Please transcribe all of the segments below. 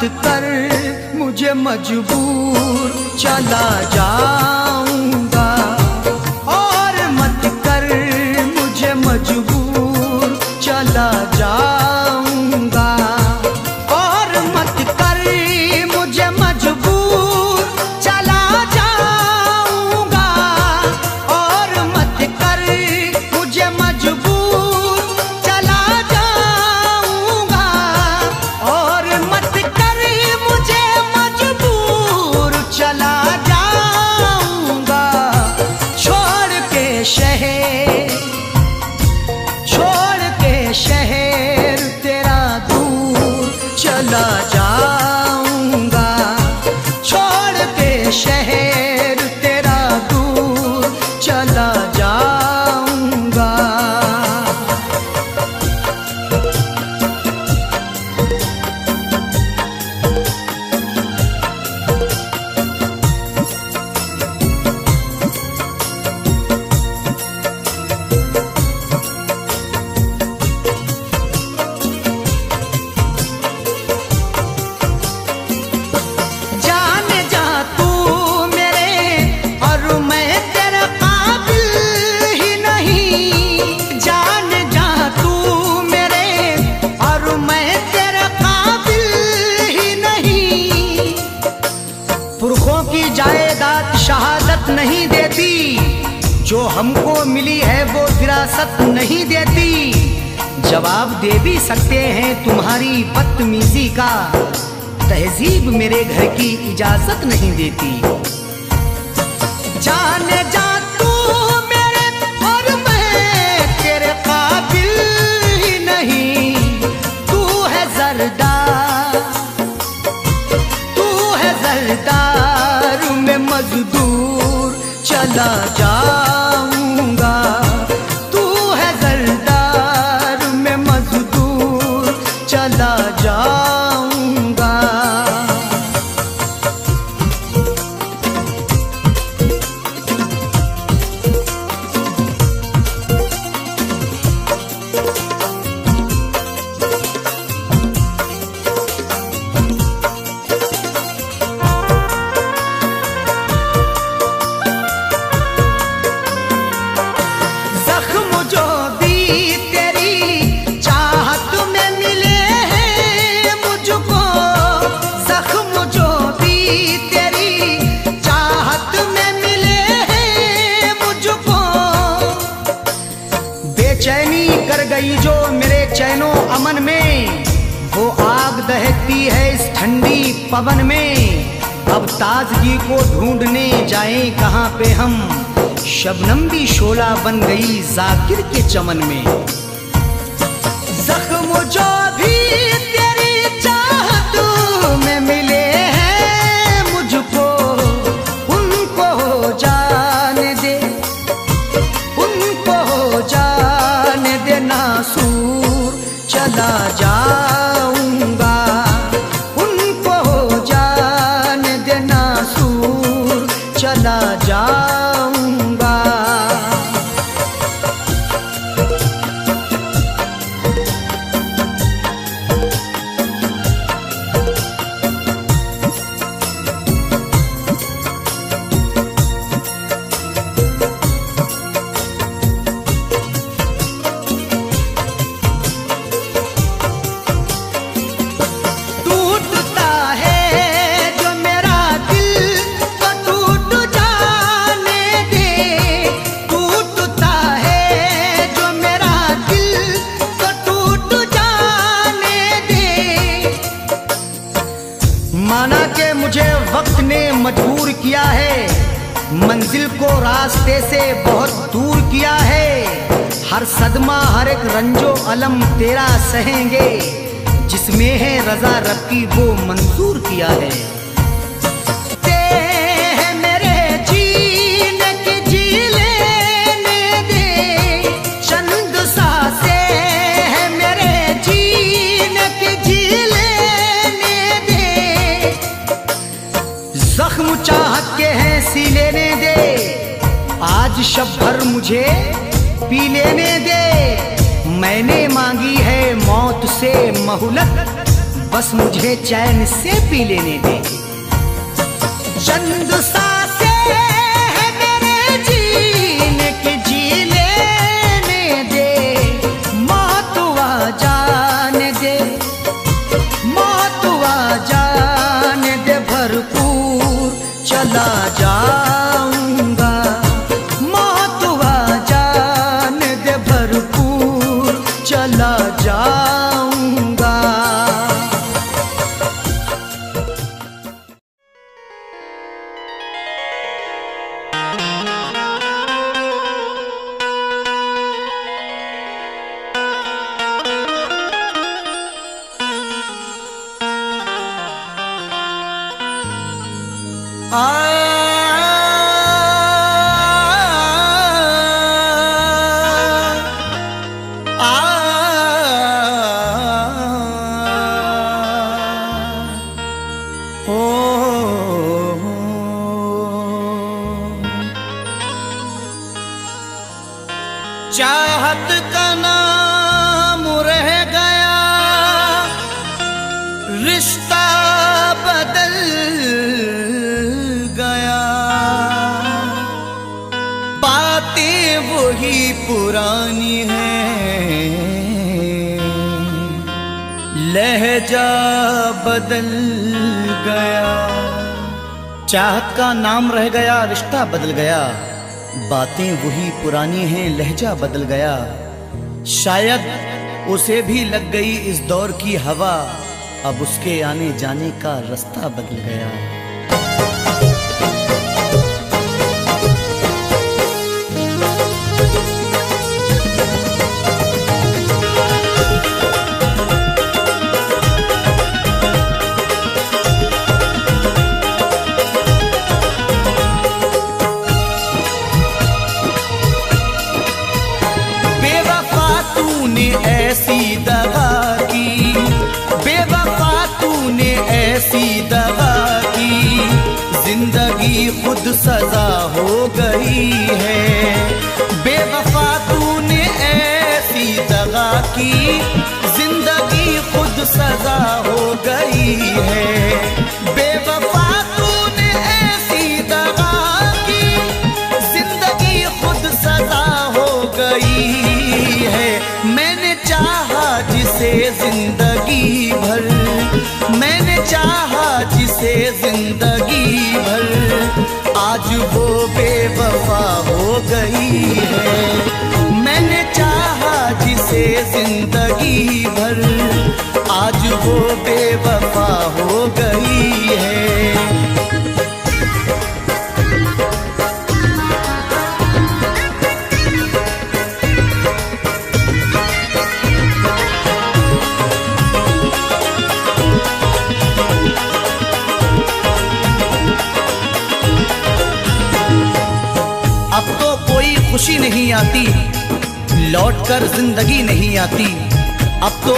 कर मुझे मजबूर, चला जाऊंगा। और मत कर मुझे मजबूर, चला जाऊंगा। और मत कर मुझे मजबूर, चला जाऊंगा। और मत कर मुझे मजबूर, चला जाऊंगा। और मत कर मुझे मजबूर, चला जाऊंगा। छोड़ के शहर, छोड़ के शहर तेरा दूर, चला जाऊंगा। छोड़ के शहर तेरा दूर, चला जाऊंगा। जाने जा तू मेरे, और मैं तेरा काबिल ही नहीं। जाने जा तू मेरे, और मैं तेरा काबिल ही नहीं। पुरखों की जायदाद शहादत नहीं देती, जो हमको मिली है वो विरासत नहीं देती। जवाब दे भी सकते हैं तुम्हारी बदतमीजी का, तहजीब मेरे घर की इजाजत नहीं देती। जाने जा तू मेरे, और मैं तेरे काबिल ही नहीं। तू है जरदार, तू है जरदार में मजदूर, चला जाऊंगा। तू है जरदार में मजदूर, चला जाऊंगा। जख्म जो भी तेरी चाहत में मिले हैं मुझको, जख्म जो भी तेरी चाहत में मिले हैं मुझको। बेचैनी कर गई जो मेरे चैनो अमन में, वो आग दहकती है इस ठंडी पवन में। अब ताजगी को ढूंढने जाएं कहाँ पे हम, शबनम भी शोला बन गई जाकिर के चमन में। जख्म जो भी तेरी चाहत में मिले हैं मुझको, उनको जाने दे, उनको जाने दे नासूर, चला जाऊंगा। उनको जाने दे नासूर, चला जाऊंगा। टूटता है जो मेरा दिल, तो टूट जाने दे। टूटता है जो मेरा दिल, तो टूट जाने दे। माना कि मुझे वक्त ने मजबूर किया है, मंजिल को रास्ते से बहुत दूर किया है। हर सदमा हर एक रंजो अलम तेरा सहेंगे, जिसमें है रजा रब की वो मंजूर किया है। ते है मेरे जीने की जी लेने दे, चंद सांसे है मेरे जीने की जी लेने दे। जख्म चाहत के हैं सी लेने दे, आज शब भर मुझे पी लेने दे। मैंने मांगी है मौत से मोहलत, बस मुझे चैन से पी लेने दे। चंद सांसें है मेरे जीने की, जी लेने दे। मौत आ जाने दे, मौत आ जाने दे, भरपूर चला जाऊंगा। मौत आ जाने दे, भरपूर चला जाऊंगा। चाहत का नाम रह गया, रिश्ता बदल गया। बातें वही पुरानी हैं, लहजा बदल गया। चाहत का नाम रह गया, रिश्ता बदल गया। बातें वही पुरानी हैं, लहजा बदल गया। शायद उसे भी लग गई इस दौर की हवा, अब उसके आने जाने का रास्ता बदल गया। ऐसी दगा की, बेवफा तूने ऐसी दगा की, जिंदगी खुद सजा हो गई है। बेवफा तूने ऐसी दगा की, जिंदगी खुद सजा हो गई है। बेवफा तूने ऐसी दगा की, जिंदगी खुद सजा हो गई है। मैंने चाहा जिसे जिंदगी भर, मैंने चाहा जिसे जिंदगी भर, आज वो बेवफा हो गई है। मैंने चाहा जिसे जिंदगी भर, आज वो बेवफा हो गई है। अब तो कोई खुशी नहीं आती, लौटकर जिंदगी नहीं आती। अब तो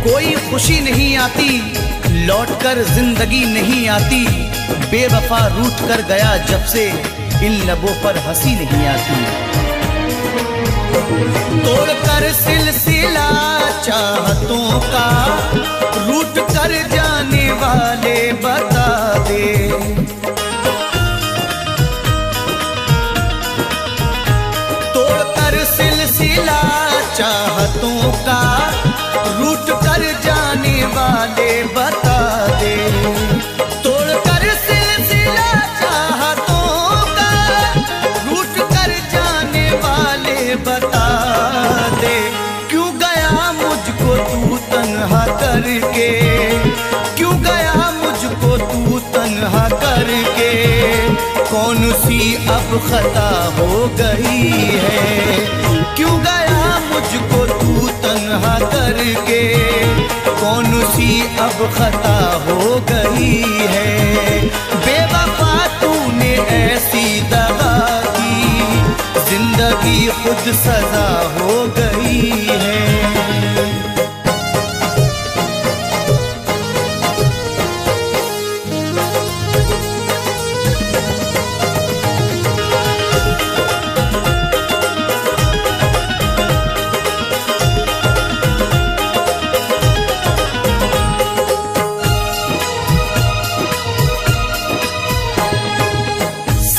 कोई खुशी नहीं आती, लौटकर जिंदगी नहीं आती। बेवफा रूठ कर गया जब से, इन लबों पर हंसी नहीं आती। तोड़कर सिलसिला चाहतों का, रूठ कर जाने वाले बता दे। सिलसिला चाहतों का, रूठ कर जाने वाले बता दे। तोड़कर सिलसिला चाहतों का, रूठ कर जाने वाले बता दे। क्यों गया मुझको तू तन्हा करके, क्यों गया मुझको तू तन्हा करके। कौन सी अब खता हो गई है, क्यों गया मुझको तू तन्हा करके। कौन सी अब खता हो गई है। बेवफा तूने ऐसी दगा की, जिंदगी खुद सजा हो गई है।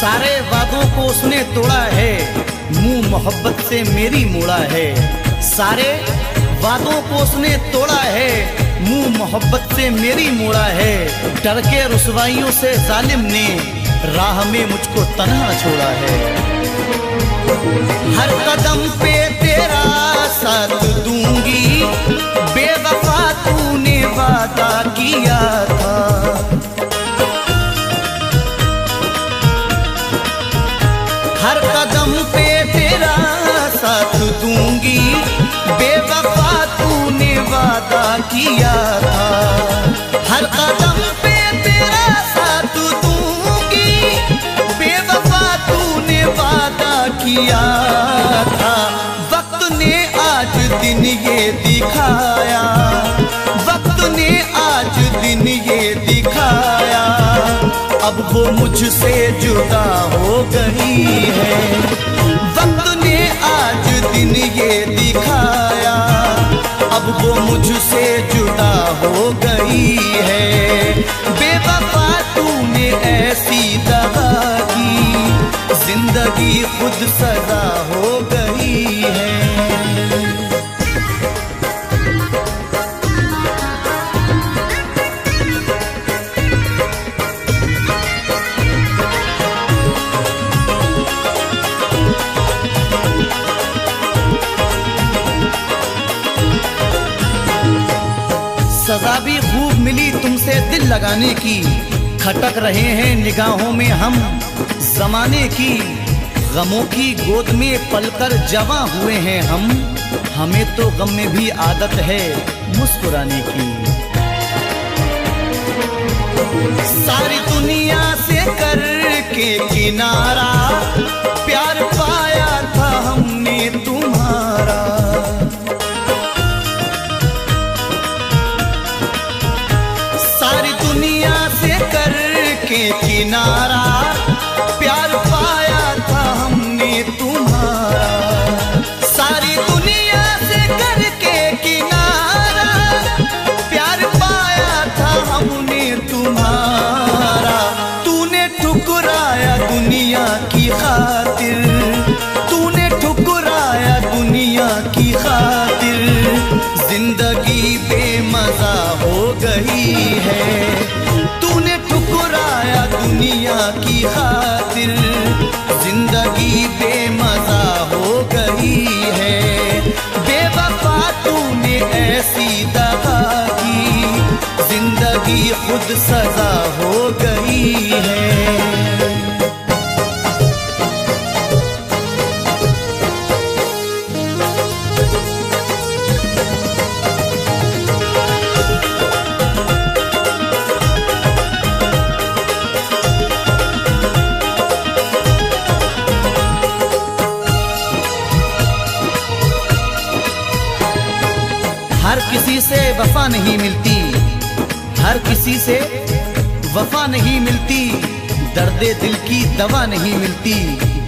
सारे वादों को उसने तोड़ा है, मुंह मोहब्बत से मेरी मोड़ा है। सारे वादों को उसने तोड़ा है, मुंह मोहब्बत से मेरी मोड़ा है। डर के रुसवाइयों से जालिम ने राह में मुझको तन्हा छोड़ा है। हर कदम पे तेरा साथ दूंगी, बेवफा तूने वादा किया था। हर कदम पे तेरा साथ दूंगी, बेवफा तूने वादा किया था। हर कदम पे तेरा साथ दूंगी, बेवफा तूने वादा किया था। वक्त ने आज दिन ये दिखाया, वक्त ने आज दिन ये दिखाया, अब वो मुझसे जुदा हो गई है। वक्त ने आज दिन ये दिखाया, अब वो मुझसे जुदा हो गई है। बेवफा तूने ऐसी दगा की, जिंदगी खुद सजा हो गई है। सजा भी खूब मिली तुमसे दिल लगाने की, खटक रहे हैं निगाहों में हम जमाने की। गमों की गोद में पलकर जवां हुए हैं हम, हमें तो गम में भी आदत है मुस्कुराने की। सारी दुनिया से करके किनारा, प्यार पाया था हमने तुम्हारा। सारी दुनिया से करके किनारा, प्यार पाया था हमने तुम्हारा। सारी दुनिया से करके किनारा, प्यार पाया था हमने तुम्हारा। तूने ठुकराया दुनिया की खातिर, तूने ठुकराया दुनिया की खातिर। जिंदगी बेमजा हो गई है, तूने ठुकराया दुनिया की खातिर। जिंदगी बेमजा हो गई है। बेवफा तूने ऐसी दगा की, जिंदगी खुद सजा हो गई है। हर किसी से वफा नहीं मिलती, हर किसी से वफा नहीं मिलती। दर्दे दिल की दवा नहीं मिलती,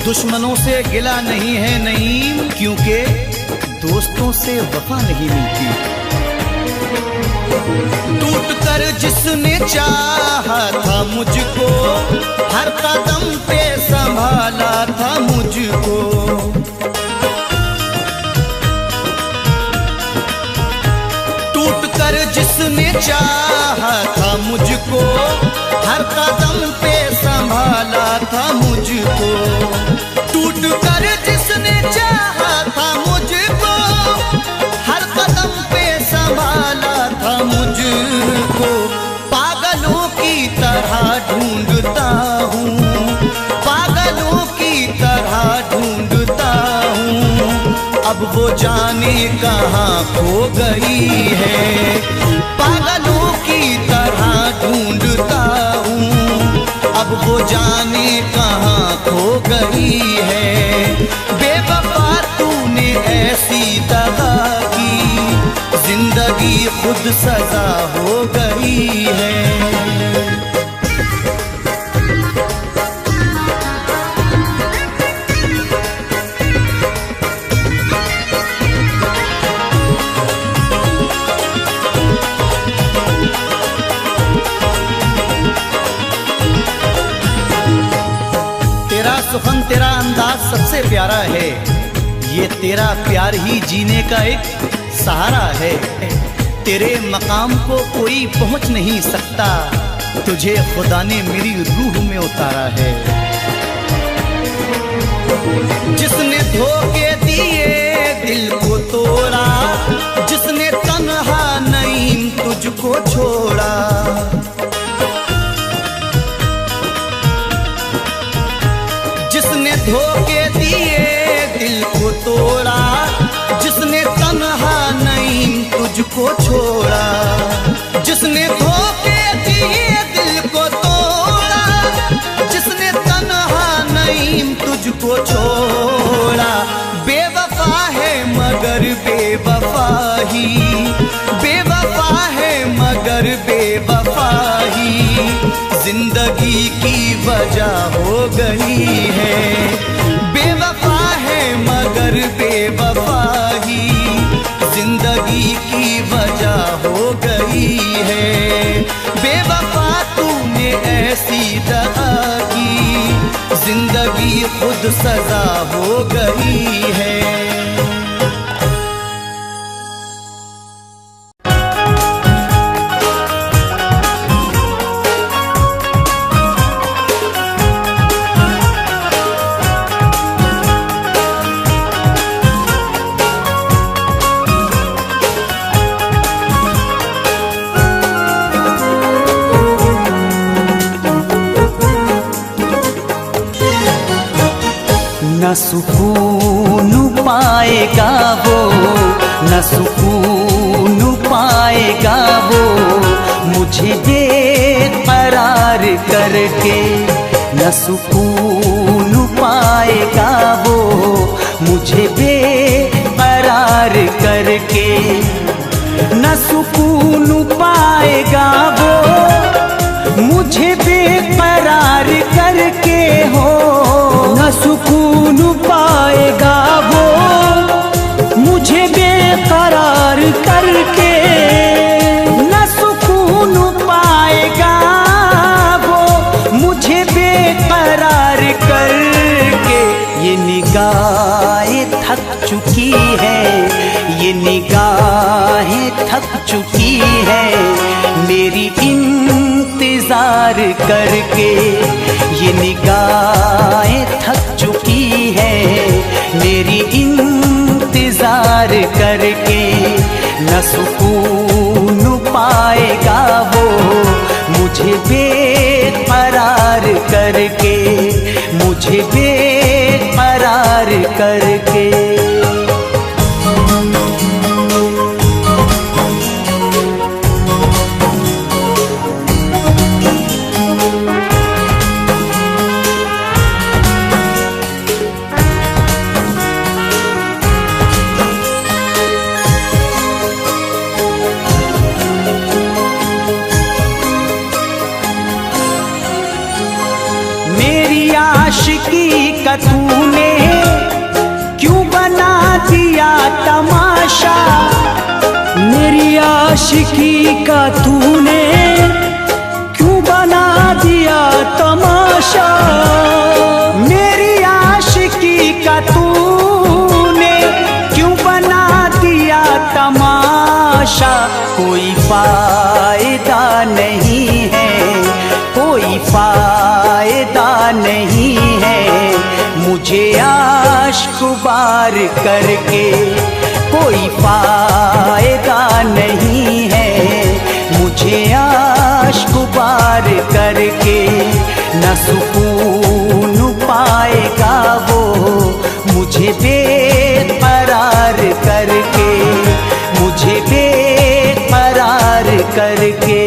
दुश्मनों से गिला नहीं है नईम, क्योंकि दोस्तों से वफा नहीं मिलती। टूट कर जिसने चाहा था मुझको, हर कदम पे संभाला था मुझको। जिसने चाहा था मुझको, हर कदम पे संभाला था मुझको। टूट कर जिसने चाहा था मुझको, हर कदम पे संभाला था मुझको। पागलों की तरह ढूंढता हूँ, पागलों की तरह ढूंढता हूँ। अब वो जाने कहाँ खो गई है। पागलों की तरह ढूंढता हूँ, अब वो जाने कहाँ खो गई है। बेवफा तूने ऐसी दगा की, जिंदगी खुद सजा हो गई है। सुखन तेरा अंदाज सबसे प्यारा है, ये तेरा प्यार ही जीने का एक सहारा है। तेरे मकाम को कोई पहुंच नहीं सकता, तुझे खुदा ने मेरी रूह में उतारा है। जिसने धोखे दिए दिल को तोड़ा, जिसने तन्हा नईम तुझको छोड़ा, जिसने धोखे दिए दिल को तोड़ा, जिसने तन्हा नईम तुझको छोड़ा, जिसने धोखे दिए दिल को तोड़ा, जिसने तन्हा नईम तुझको छोड़ा। बेवफा है मगर बेवफा ही, बेवफा है मगर बेवफा ही जिंदगी की वजह हो गई है। बेवफा है मगर बेवफा ही जिंदगी की वजह हो गई है। बेवफा तूने ऐसी दगा की, जिंदगी खुद सजा हो गई है। न सुकून पाएगा वो, न सुकून पाएगा वो मुझे बेकरार करके। न सुकून पाएगा वो मुझे बेकरार करके। न सुकून पाएगा वो मुझे बेकरार करके हो। न सुकून पाएगा वो मुझे बेकरार करके। न सुकून पाएगा वो मुझे बेकरार करके। ये निगाहें थक चुकी है, ये निगाहें थक चुकी है मेरी इंतजार करके। ये निगाहें थक चुकी है मेरी इंतजार करके। न सुकून पाएगा वो मुझे बेकरार करके, मुझे बेकरार करके। आशिकी का तूने क्यों बना दिया तमाशा। मेरी आशिकी का तूने क्यों बना दिया तमाशा। मेरी आशिकी का तूने क्यों बना दिया तमाशा। कोई फायदा नहीं है, कोई फायदा नहीं है मुझे आशिक बार करके। कोई फायदा नहीं है मुझे आशिक बार करके। न सुकून पाएगा वो मुझे बेकरार करके, मुझे बेकरार करके।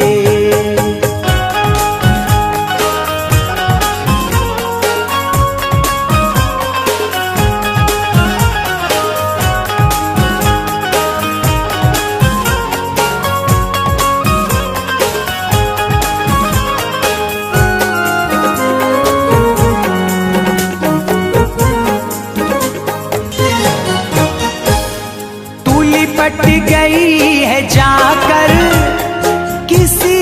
लिपट गई है जाकर किसी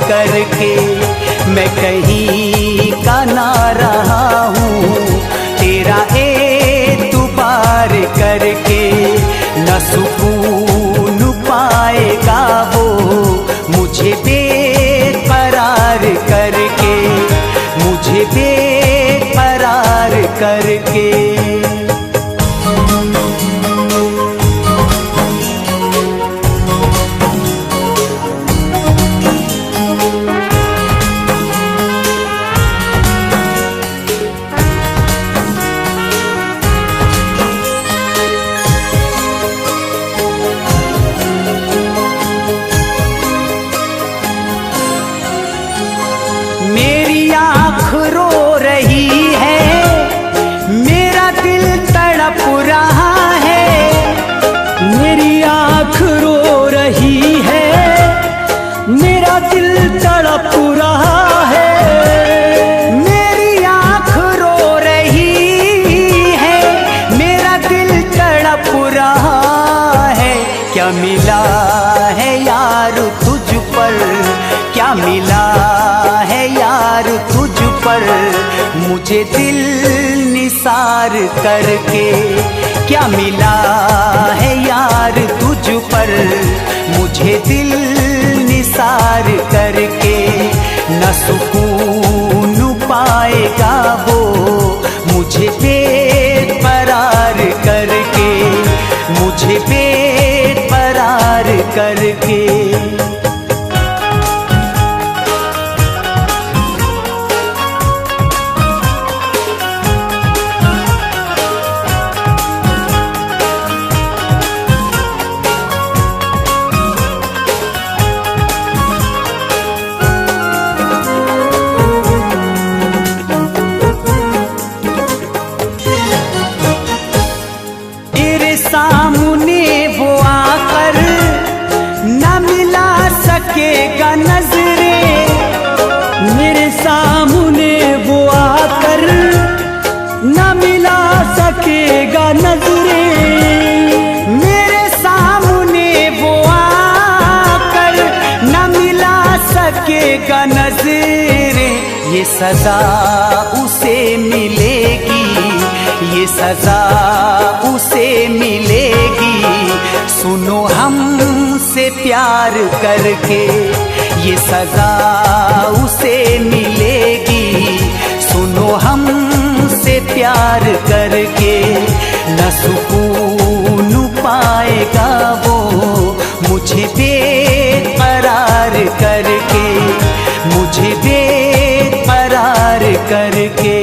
करके, मैं कहीं का ना रहा हूँ तेरा एतबार करके। न सुकून पाएगा वो मुझे बेकरार करके, मुझे बेकरार करके। मेरी आँख रो रही है, मेरा दिल तड़प रहा है। मेरी आँख रो रही है, मेरा दिल तड़प रहा है। मेरी आँख रो रही है, मेरा दिल तड़प रहा है। क्या मिला है यार तुझ पर, क्या मिला है यार तुझ पर मुझे दिल निसार करके। क्या मिला है यार तुझ पर मुझे दिल निसार करके। न सुकून पाएगा वो मुझे बेकरार करके, मुझे बेकरार करके। सामने वो आकर न मिला सकेगा नजरें, मेरे सामने वो आकर न मिला सकेगा नजरें। मेरे सामने वो आकर न मिला सकेगा नजरें। ये सजा उसे मिलेगी, ये सजा उसे मिलेगी सुनो हमसे प्यार करके। ये सजा उसे मिलेगी सुनो हमसे प्यार करके। न सुकून पाएगा वो मुझे बेकरार करके, मुझे बेकरार करके।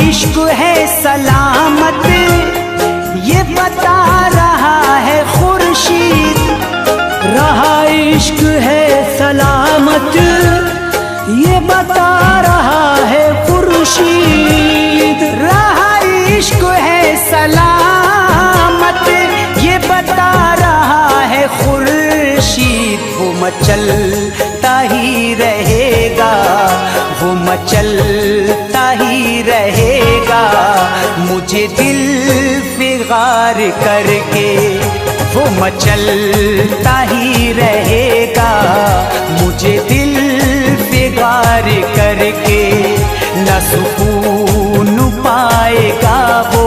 इश्क है सलामत ये बता रहा है खुर्शीद। रहा इश्क है सलामत ये बता रहा है खुर्शीद। रहा इश्क है सलामत ये बता रहा है खुर्शीद। वो मचलता ही रहेगा, वो मचलता ही रहेगा मुझे दिल फिगार करके। वो मचलता ही रहेगा मुझे दिल फिगार करके। न सुकून पाएगा वो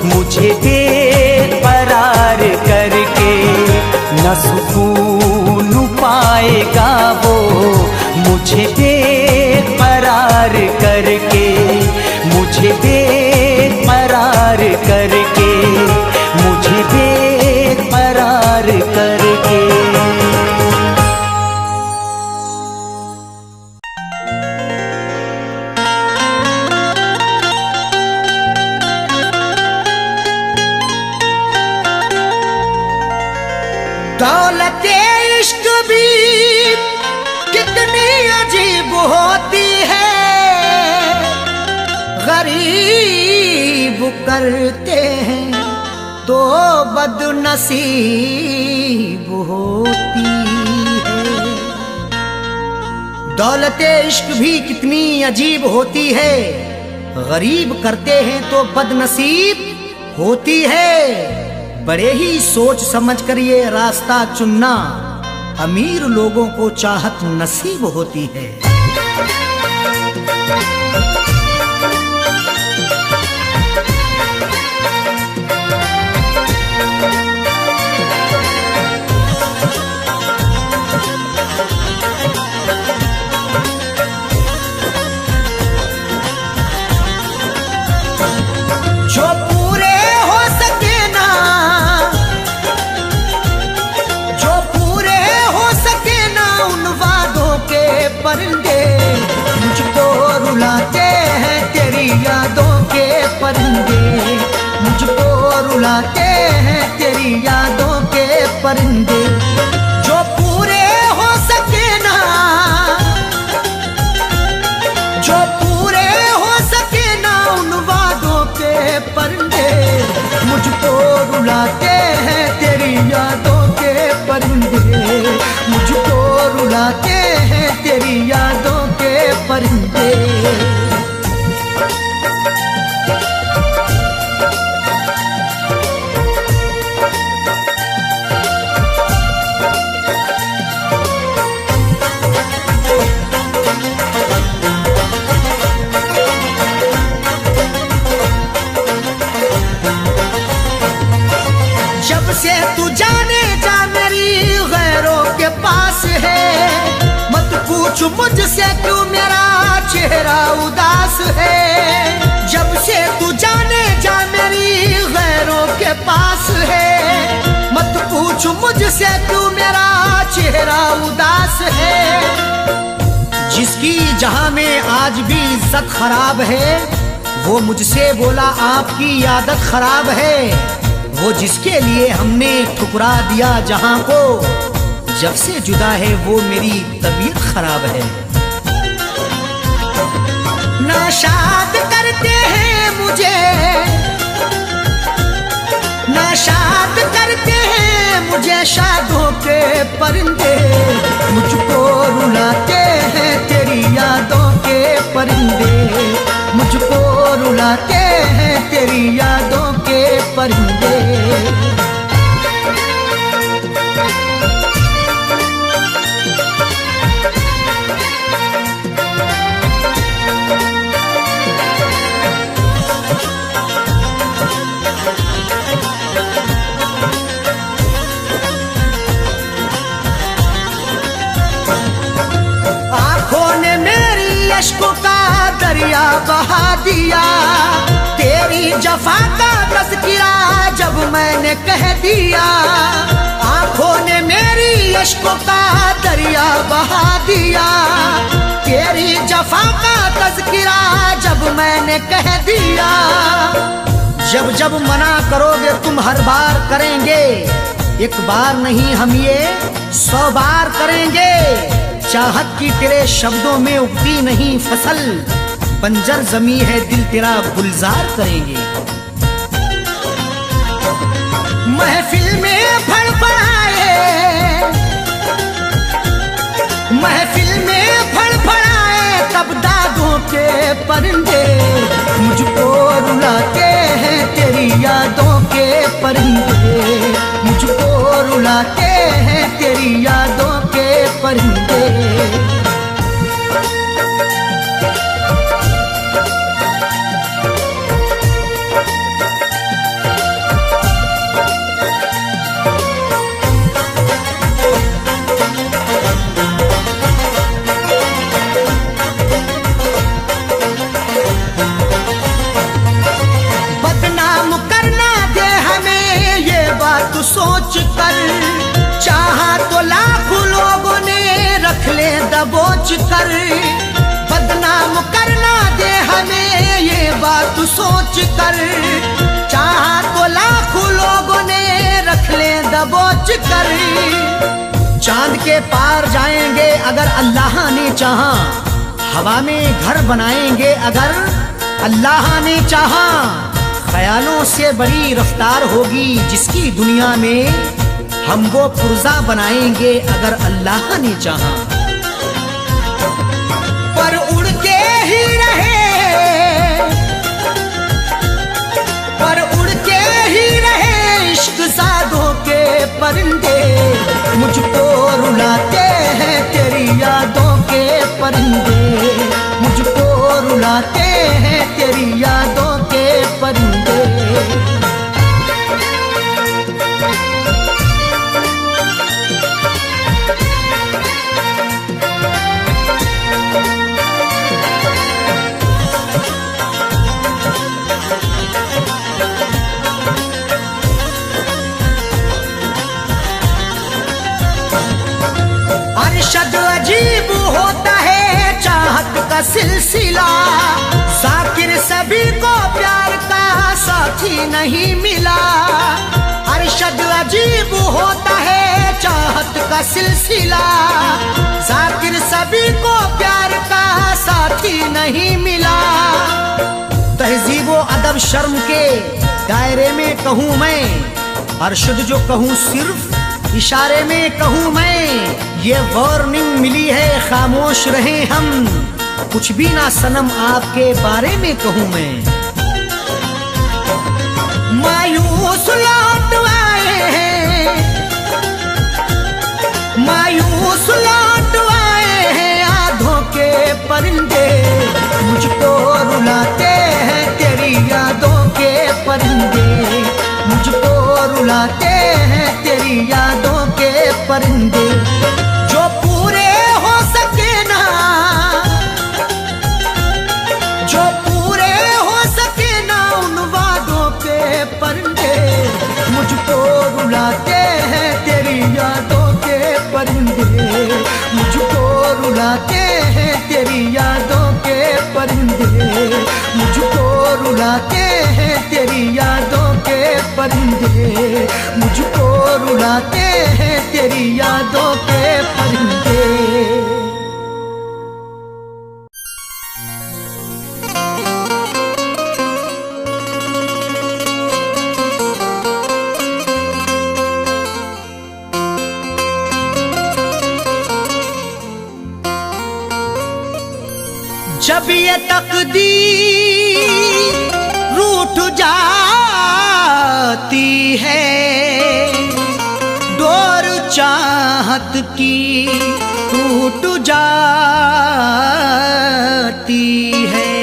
मुझे बेकरार करके। न सुकून पाएगा वो मुझे बेकरार करके, मुझे बेकरार करके, मुझे बेकरार करके। दौलते इश्क भी कितनी अजीब होती है, गरीब करते हैं तो बदनसीब होती है। दौलते इश्क भी कितनी अजीब होती है, गरीब करते हैं तो बदनसीब होती है। बड़े ही सोच समझ कर ये रास्ता चुनना, अमीर लोगों को चाहत नसीब होती है। जो पूरे हो सके ना, जो पूरे हो सके ना उन वादों के परिंदे, मुझको रुलाते हैं तेरी यादों के परिंदे, मुझको रुलाते हैं तेरी यादों के परिंदे। जो पूरे हो सके ना, जो पूरे हो सके ना उन वादों के परिंदे, मुझको रुलाते हैं तेरी यादों के परिंदे, मुझको रुलाते हैं तेरी यादों के परिंदे। जब से तू जाने जा मेरी गैरों के पास है, मत पूछ मुझसे क्यों मेरा चेहरा उदास है। जब से तू जाने जा मेरी गैरों के पास है, मत पूछ मुझसे क्यों मेरा चेहरा उदास है। जिसकी जहां में आज भी इज्जत खराब है, वो मुझसे बोला आपकी आदत खराब है। वो जिसके लिए हमने ठुकरा दिया जहां को, जब से जुदा है वो मेरी तबीयत खराब है। नाशाद करते हैं मुझे, नाशाद करते हैं मुझे शादों के परिंदे, मुझको रुलाते हैं तेरी यादों के परिंदे, मुझको रुलाते हैं तेरी यादों के परिंदे। आंखों ने मेरी अश्कों का दरिया बहा दिया, तेरी जफा का तज़किरा जब मैंने कह दिया। आंखों ने मेरी अश्कों का दरिया बहा दिया, तेरी जफा का तज़किरा जब मैंने कह दिया। जब जब मना करोगे तुम हर बार करेंगे, एक बार नहीं हम ये 100 बार करेंगे। चाहत की तेरे शब्दों में उगती नहीं फसल, बंजर जमी है दिल तेरा गुलजार करेंगे। महफिल में फड़फड़ाए, महफिल में फड़फड़ाए तब दागों के परिंदे, मुझको रुलाते हैं तेरी यादों के परिंदे, मुझको रुलाते हैं तेरी यादों के परिंदे। सोच कर चाहा तो लाखों लोगों ने रख ले दबोच कर, बदनाम करना दे हमें ये बात सोच कर। चाहा तो लाखों लोगों ने रख ले दबोच कर। चांद के पार जाएंगे अगर अल्लाह ने चाहा, हवा में घर बनाएंगे अगर अल्लाह ने चाहा ख्यालों से बड़ी रफ्तार होगी जिसकी दुनिया में हम वो पुर्जा बनाएंगे अगर अल्लाह ने चाहा। पर उड़ के ही रहे, पर उड़ के ही रहे इश्क सादों के परिंदे, मुझको रुलाते हैं तेरी यादों के परिंदे, मुझको रुलाते हैं तेरी यादों के परिंदे। अरशद अजीब होता है चाहत का सिलसिला, साकिर सभी को प्यार का साथी नहीं मिला। अरशद अजीब होता है चाहत का सिलसिला, साकिर सभी को प्यार का साथी नहीं मिला। तहजीब व अदब शर्म के दायरे में कहूँ मैं, अरशद जो कहूँ सिर्फ इशारे में कहूँ मैं, ये वार्निंग मिली है खामोश रहे हम, कुछ भी ना सनम आपके बारे में कहूँ मैं। मायूस लौट आए हैं, मायूस लौट आए हैं आधों के परिंदे, मुझको रुलाते हैं तेरी यादों के परिंदे, मुझको रुलाते हैं तेरी यादों के परिंदे। जो पूरे हो सके ना, जो पूरे हो सके ना उन वादों के परिंदे, मुझको रुलाते हैं तेरी यादों के परिंदे, मुझको रुलाते हैं तेरी यादों के परिंदे, मुझको रुलाते हैं तेरी यादों के परिंदे, मुझको रुलाते हैं तेरी यादों के परिंदे। जब ये तकदीर रूठ जाती है, डोर चाहत की टूट जाती है।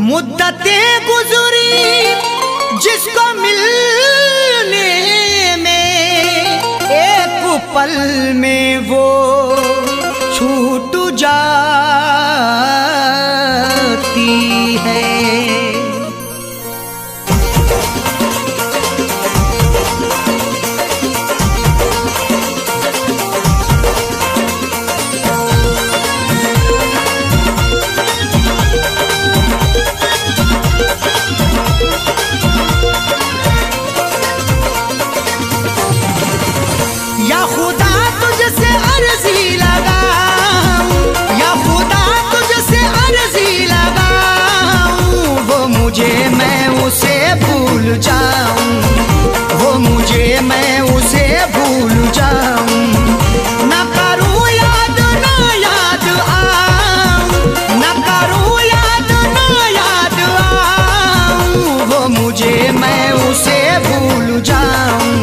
मुद्दतें गुजरी जिसको मिलने में, एक पल में वो छूट जाती है। या खुदा तुझसे अर्जी लगाऊं, या खुदा तुझसे अर्जी लगाऊं, वो मुझे मैं उसे भूल जाऊं, वो मुझे मैं उसे भूल जाऊं। ना करूं याद ना याद आऊं, ना करूं याद ना याद आऊं, वो मुझे मैं उसे भूल जाऊं,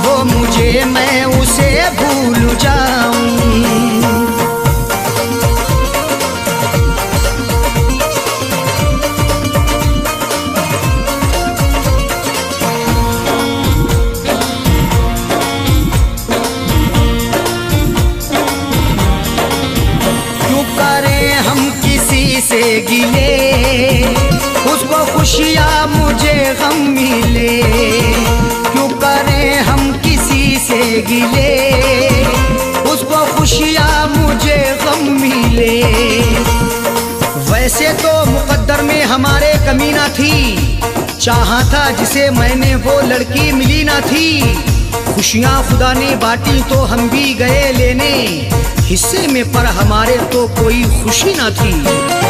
वो मुझे मैं उसे भूल जाऊं। क्यों करें हम किसी से गिले, उसको खुशियाँ मुझे गम मिले। क्यों करें हम किसी से गिले, उसको खुशियाँ मुझे गम मिले। वैसे तो मुकद्दर में हमारे कमी ना थी, चाहा था जिसे मैंने वो लड़की मिली ना थी। खुशियाँ खुदा ने बांटी तो हम भी गए लेने, हिस्से में पर हमारे तो कोई खुशी ना थी।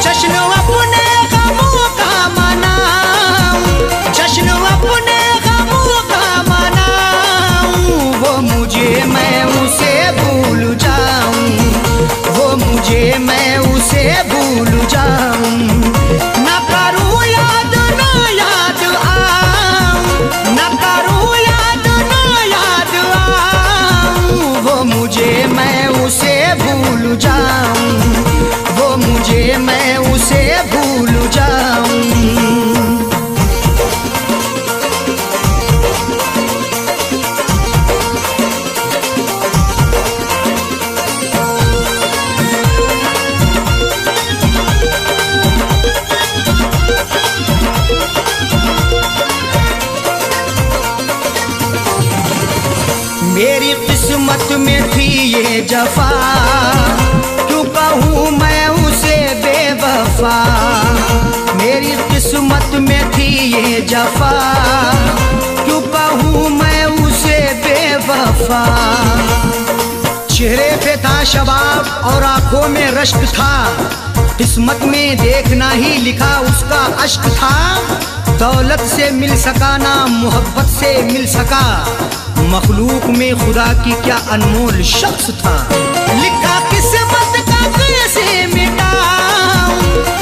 जश्न अपने गमों का मनाऊं, जश्न अपने गमों का मनाऊं, वो मुझे मैं उसे भूल जाऊं, वो मुझे मैं उसे भूल जाऊं। ना करूं याद ना याद आऊं, ना करूं याद ना याद आऊं, वो मुझे मैं उसे भूल जाऊं, वो मुझे मैं उसे भूल जाऊं। मेरी किस्मत में थी ये जफा, क्यों कहूँ मैं उसे बेवफा। मेरी किस्मत में थी ये जफा, क्यों कहूँ मैं उसे बेवफा। चेहरे पे था शबाब और आंखों में रश्क था, किस्मत में देखना ही लिखा उसका अश्क था। दौलत से मिल सका ना मोहब्बत से मिल सका, मखलूक में खुदा की क्या अनमोल शख्स था। लिखा किस्मत का कैसे मिटाऊं,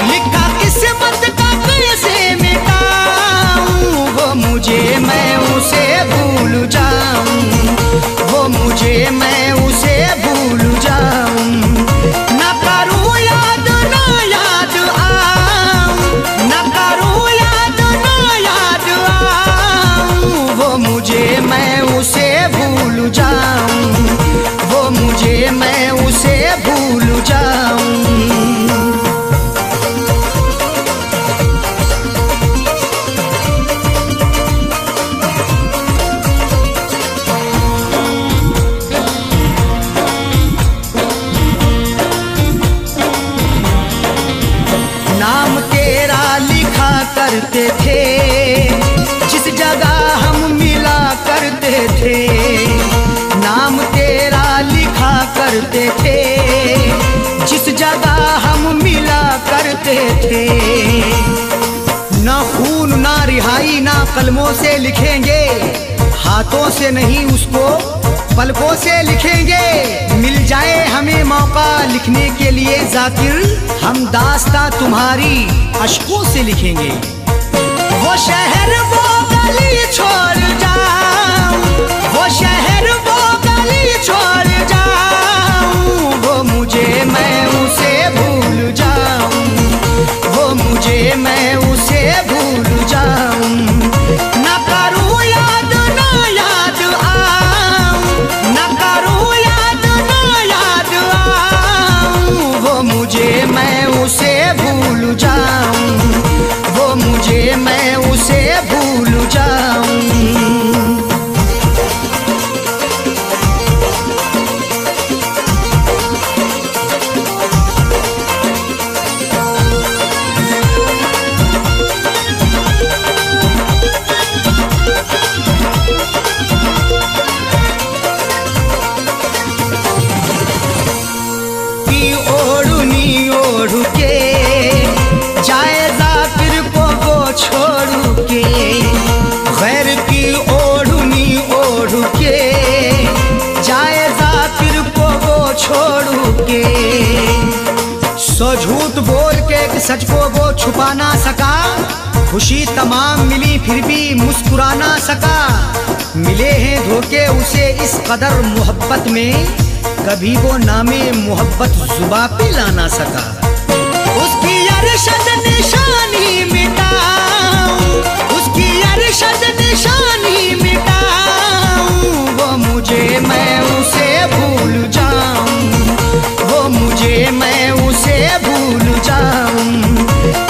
लिखा किस्मत का कैसे मिटाऊं, वो मुझे मैं उसे भूल जाऊं, वो मुझे मैं उसे भूल जाऊं। ना करूं याद ना याद आऊं, ना करूं याद ना याद आऊं, वो मुझे मैं उसे भूल जाऊं, वो मुझे मैं उसे भूल जाऊं। नाम तेरा लिखा करते थे, जिस जगह हम मिला करते थे। नाम तेरा लिखा करते थे, जिस जगह हम मिला करते थे। ना खून ना रिहाई ना कलमों से लिखेंगे, हाथों से नहीं उसको पलकों से लिखेंगे। मिल जाए हमें मौका लिखने के लिए जाकिर, हम दास्तां तुम्हारी अश्कों से लिखेंगे। वो शहर वो गली छोड़ जाऊं, वो शहर वो गली छोड़ जाऊं, वो मुझे मैं उसे भूल जाऊं, वो मुझे मैं उसे भूल जाऊं। ना करूं याद ना याद आऊं, ना करूं याद ना याद आऊं, वो मुझे मैं उसे भूल जाऊं, वो मुझे मैं उसे भूल जाऊं। की ओढ़नी ओढ़ के जाए जाकिर को वो छोड़ के, गैर की ओढ़नी ओढ़ के जाए जाकिर को वो छोड़ के। सो झूठ बोल के एक सच को वो छुपा ना सका, खुशी तमाम मिली फिर भी मुस्कुरा ना सका। मिले हैं धोखे उसे इस कदर मोहब्बत में, कभी वो नामे मोहब्बत जुबा पे ला ना सका। उसकी अरशद निशानी मिटाऊं, उसकी अरशद निशानी मिटाऊं, वो मुझे मैं उसे भूल जाऊं, वो मुझे मैं उसे भूल जाऊं।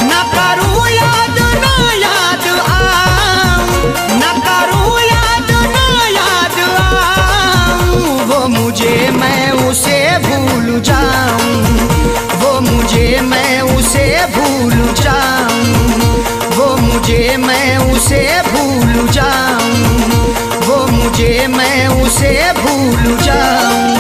ना करूं याद ना याद आऊं, ना करूं याद ना याद आऊं, वो मुझे मैं उसे भूल जाऊं, वो मुझे मैं उसे भूल जाऊं, वो मुझे मैं उसे भूल जाऊं। तुझे मैं उसे भूल जाऊं।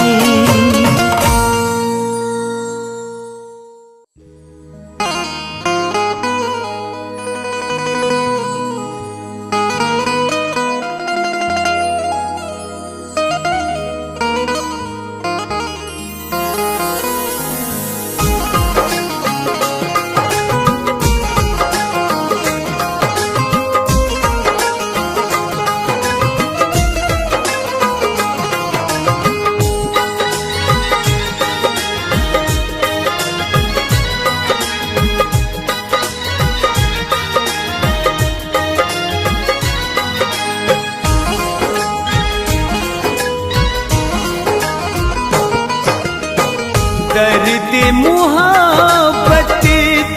दर्द मुहब्बत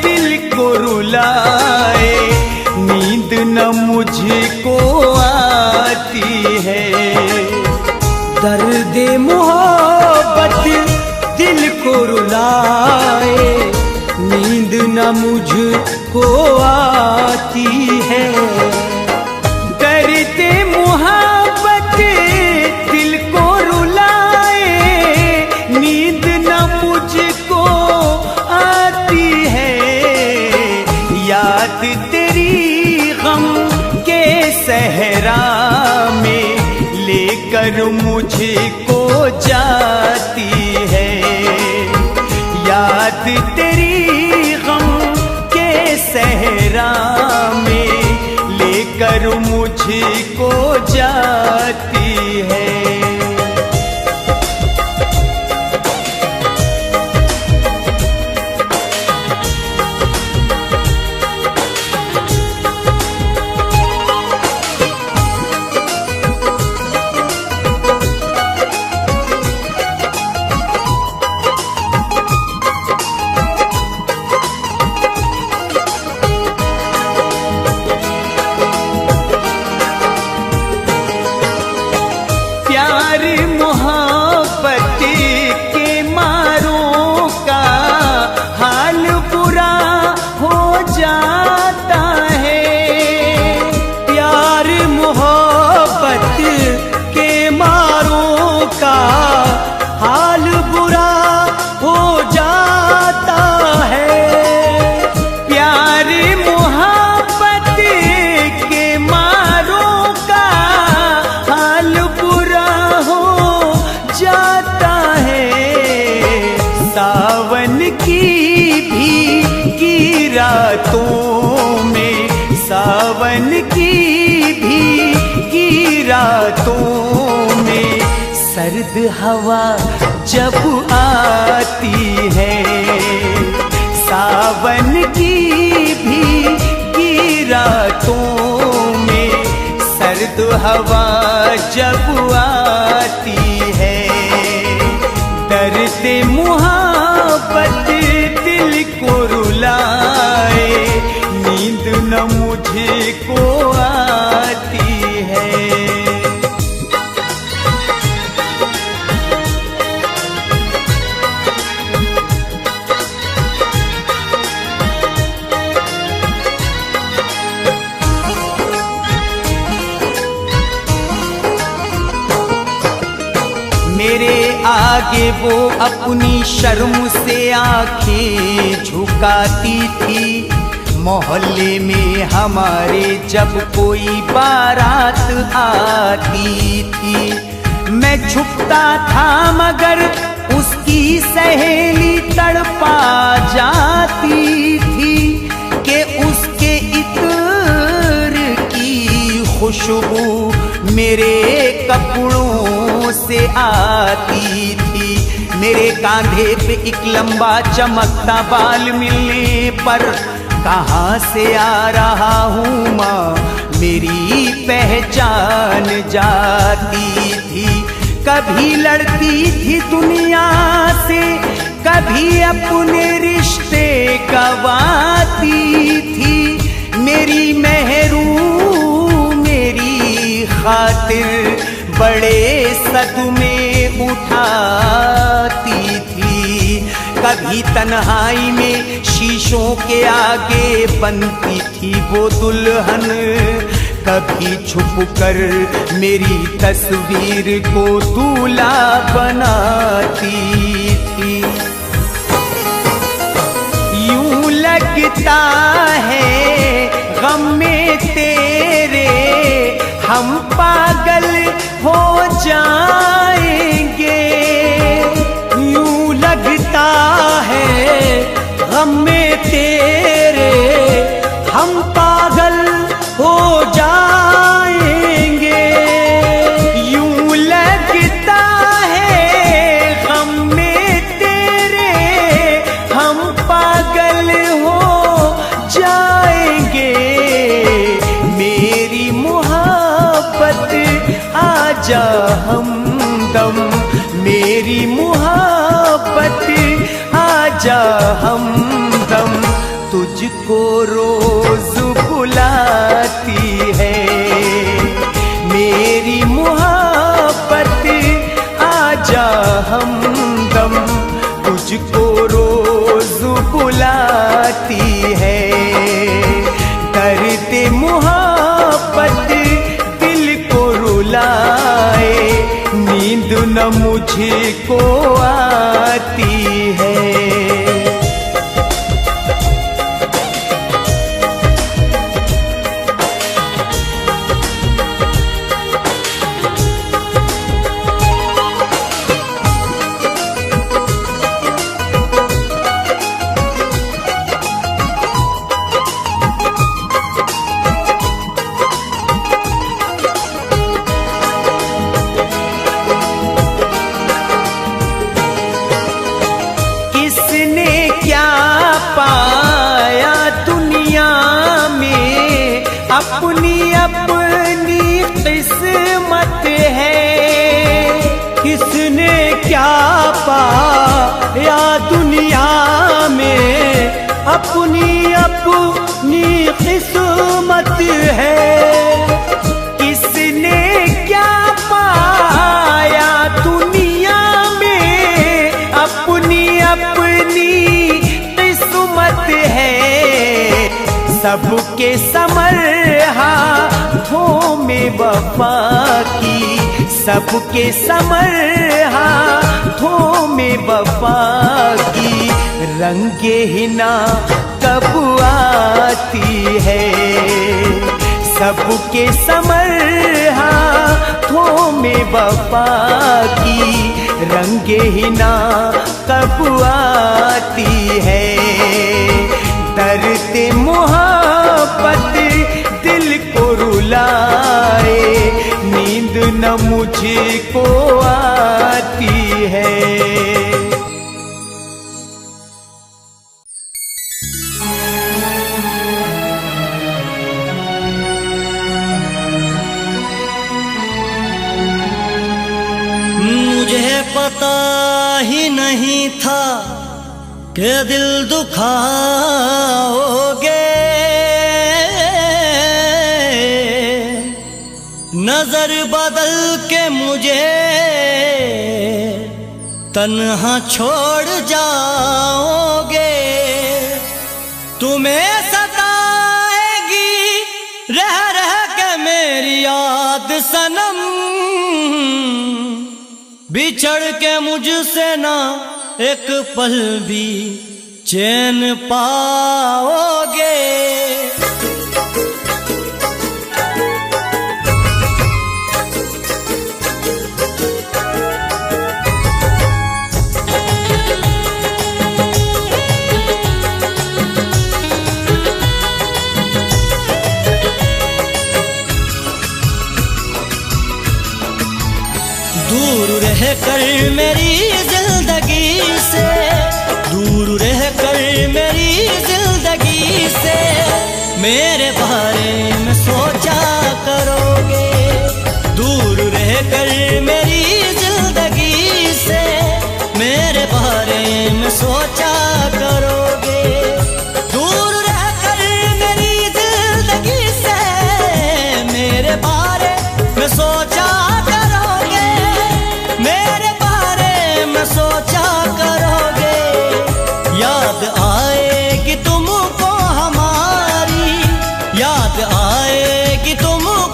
दिल को रुलाए, नींद न मुझको आती है। दर्द मोहब्बत दिल को रुलाए, नींद न मुझको आती है। दर्द मोहब्बत दिल को रुलाए, नींद न मुझको आती है। याद तेरी गम के सहरा में लेकर मुझको जाती है। याद तेरी गम के सहरा में लेकर मुझको जाती है। रातों में सावन की भीगी रातों में सर्द हवा जब आती है। सावन की भीगी रातों में सर्द हवा जब आती है। दर्द मुहब्बत दिल को रुलाए, नींद न मुझको आती है। मेरे आगे वो अपनी शर्म से आंखें झुकाती थी। मोहल्ले में हमारे जब कोई बारात आती थी, मैं छुपता था मगर उसकी सहेली तड़पा जाती थी कि उसके इत्र की खुशबू मेरे कपड़ों से आती थी। मेरे कांधे पे एक लंबा चमकता बाल मिलने पर कहाँ से आ रहा हूँ माँ मेरी पहचान जाती थी। कभी लड़ती थी दुनिया से, कभी अपने रिश्ते गवाती थी। मेरी महरूम मेरी खातिर बड़े सदमे उठाती थी। कभी तन्हाई में शीशों के आगे बनती थी वो दुल्हन, कभी छुप कर मेरी तस्वीर को दूल्हा बनाती थी। यूं लगता है गम में तेरे हम पागल हो जाएंगे। यूं लगता है गम में तेरे हम पागल हो जाएंगे। यूं लगता है गम में तेरे हम पागल हो जाएंगे। मेरी मोहब्बत आजा हमदम, मेरी मोहब्बत आजा हमदम, तुझको रोज बुलाती है। मेरी मोहब्बत आजा हमदम, तुझको रोज बुलाती है। दर्द मोहब्बत दिल को रुलाए, नींद न मुझको आती है। अपनी अपनी किस्मत है। किसने क्या पाया दुनिया में, अपनी अपनी किस्मत है। किसने क्या पाया दुनिया में, अपनी अपनी किस्मत है। सबके समर हाथों में वफा की, सबके समर हाथों में वफा की, रंगे हिना कब आती है। सबके समर हाथों में वफा की, रंगे हिना कब आती है। दर्द मोहब्बत दिल को रुलाए, नींद न मुझको आती है। मुझे पता ही नहीं था कि दिल दुखाओगे। नजर बदल के मुझे तन्हा छोड़ जाओगे। तुम्हें सताएगी रह रह के मेरी याद सनम, बिछड़ के मुझसे ना एक पल भी चैन पाओगे। दूर रह कर मेरी जिंदगी से, दूर रह कर मेरी जिंदगी से, मेरे बारे में सोचा करोगे। दूर रह कर मेरी जिंदगी से, मेरे बारे में सोचा करोगे। दूर रह कर मेरी जिंदगी से, मेरे बारे में सोचा करोगे, मेरे बारे में सोचा करोगे। याद आएगी तुमको हमारी, याद आएगी तुमको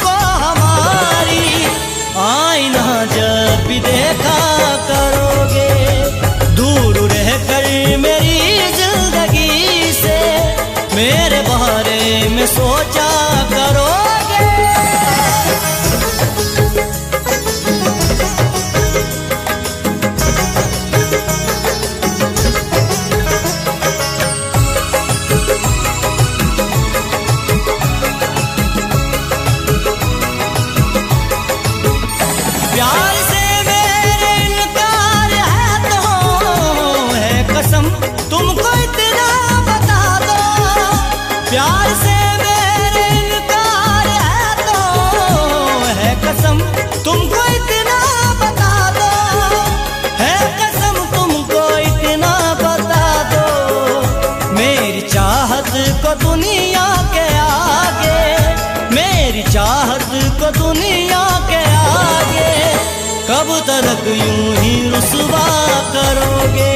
लोग यूं ही रुसवा करोगे।